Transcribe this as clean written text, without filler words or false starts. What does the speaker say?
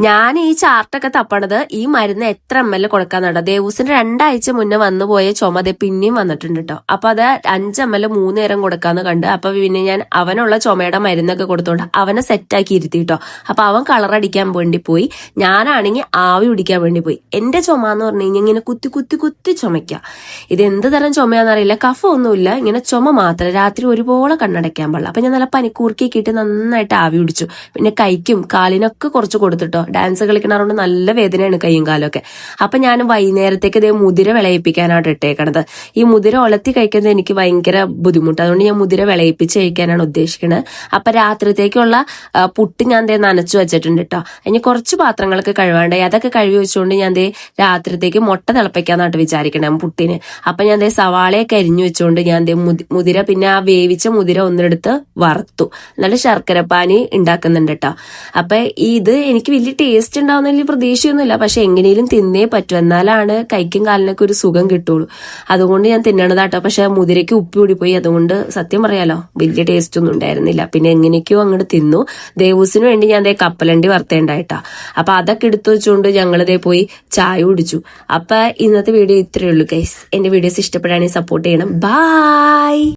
ഞാൻ ഈ ചാർട്ടൊക്കെ തപ്പണത് ഈ മരുന്ന് എത്ര ML കൊടുക്കാന്നുണ്ടോ. ദേവൂസിന് 2 ആഴ്ച മുന്നേ വന്നു പോയ ചുമത പിന്നെയും വന്നിട്ടുണ്ട് കേട്ടോ. അപ്പൊ അത് 5 ML 3 നേരം കൊടുക്കാന്ന് കണ്ട്. അപ്പൊ പിന്നെ ഞാൻ അവനുള്ള ചുമയുടെ മരുന്നൊക്കെ കൊടുത്തോണ്ട് അവനെ സെറ്റാക്കി ഇരുത്തി കേട്ടോ. അപ്പൊ അവൻ കളറടിക്കാൻ വേണ്ടി പോയി, ഞാനാണെങ്കിൽ ആവി പിടിക്കാൻ വേണ്ടി പോയി. എന്റെ ചുമ എന്ന് പറഞ്ഞു കഴിഞ്ഞാൽ ഇങ്ങനെ കുത്തി കുത്തി കുത്തി ചുമയ്ക്കുക. ഇത് എന്ത് തരം ചുമയാന്നറിയില്ല, കഫമൊന്നുമില്ല, ഇങ്ങനെ ചുമ മാത്രം. രാത്രി ഒരുപോലെ കണ്ണടയ്ക്കാൻ പാടില്ല. അപ്പൊ ഞാൻ നല്ല പനിക്കൂർക്കൊക്കെ ഇട്ട് നന്നായിട്ട് ആവി പിടിച്ചു. പിന്നെ കൈക്കും കാലിനൊക്കെ കുറച്ച് കൊടുത്തിട്ടോ. ഡാൻസ് കളിക്കണതുകൊണ്ട് നല്ല വേദനയാണ് കൈയും കാലൊക്കെ. അപ്പൊ ഞാൻ വൈകുന്നേരത്തേക്ക് ഇതേ മുതിര വിളയിപ്പിക്കാനായിട്ട് ഇട്ടേക്കണത്. ഈ മുതിര ഒലത്തി കഴിക്കുന്നത് എനിക്ക് ഭയങ്കര ബുദ്ധിമുട്ട്, അതുകൊണ്ട് ഞാൻ മുതിര വിളയിപ്പിച്ച് കഴിക്കാനാണ് ഉദ്ദേശിക്കുന്നത്. അപ്പൊ രാത്രിത്തേക്കുള്ള പുട്ട് ഞാൻ നനച്ചു വെച്ചിട്ടുണ്ട് കേട്ടോ. ഇനി കുറച്ച് പാത്രങ്ങളൊക്കെ കഴുകാണ്ടായി, അതൊക്കെ കഴുകി വെച്ചുകൊണ്ട് ഞാൻ രാത്രിത്തേക്ക് മുട്ട തിളപ്പിക്കാന്നായിട്ട് വിചാരിക്കണേ പുട്ടിന്. അപ്പൊ ഞാൻ സവാളയൊക്കെ അരിഞ്ഞു വെച്ചുകൊണ്ട് ഞാൻ മുതിര, പിന്നെ ആ വേവിച്ച മുതിര ഒന്നെടുത്ത് വറുത്തു. എന്നിട്ട് ശർക്കരപ്പാനി ഉണ്ടാക്കുന്നുണ്ട് കേട്ടോ. അപ്പൊ ഇത് എനിക്ക് വലിയ ടേസ്റ്റ് ഉണ്ടാവുന്ന വലിയ പ്രതീക്ഷയൊന്നുമില്ല, പക്ഷെ എങ്ങനെയും തിന്നേ പറ്റും, എന്നാലാണ് കൈക്കും കാലിനൊക്കെ ഒരു സുഖം കിട്ടുള്ളൂ. അതുകൊണ്ട് ഞാൻ തിന്നണതാട്ടോ. പക്ഷെ മുതിരയ്ക്ക് ഉപ്പ് കൂടിപ്പോയി, അതുകൊണ്ട് സത്യം പറയാലോ വലിയ ടേസ്റ്റ് ഒന്നും ഉണ്ടായിരുന്നില്ല. പിന്നെ എങ്ങനെയൊക്കെയോ അങ്ങോട്ട് തിന്നു. ദേവൂസിന് വേണ്ടി ഞാൻ കപ്പലണ്ടി വറുത്തേണ്ടായിട്ടാ. അപ്പൊ അതൊക്കെ എടുത്തു വെച്ചുകൊണ്ട് ഞങ്ങളിതേ പോയി ചായ കുടിച്ചു. അപ്പൊ ഇന്നത്തെ വീഡിയോ ഇത്രയേ ഉള്ളൂ ഗൈസ്. എന്റെ വീഡിയോസ് ഇഷ്ടപ്പെടുകയാണെങ്കിൽ സപ്പോർട്ട് ചെയ്യണം. ബൈ.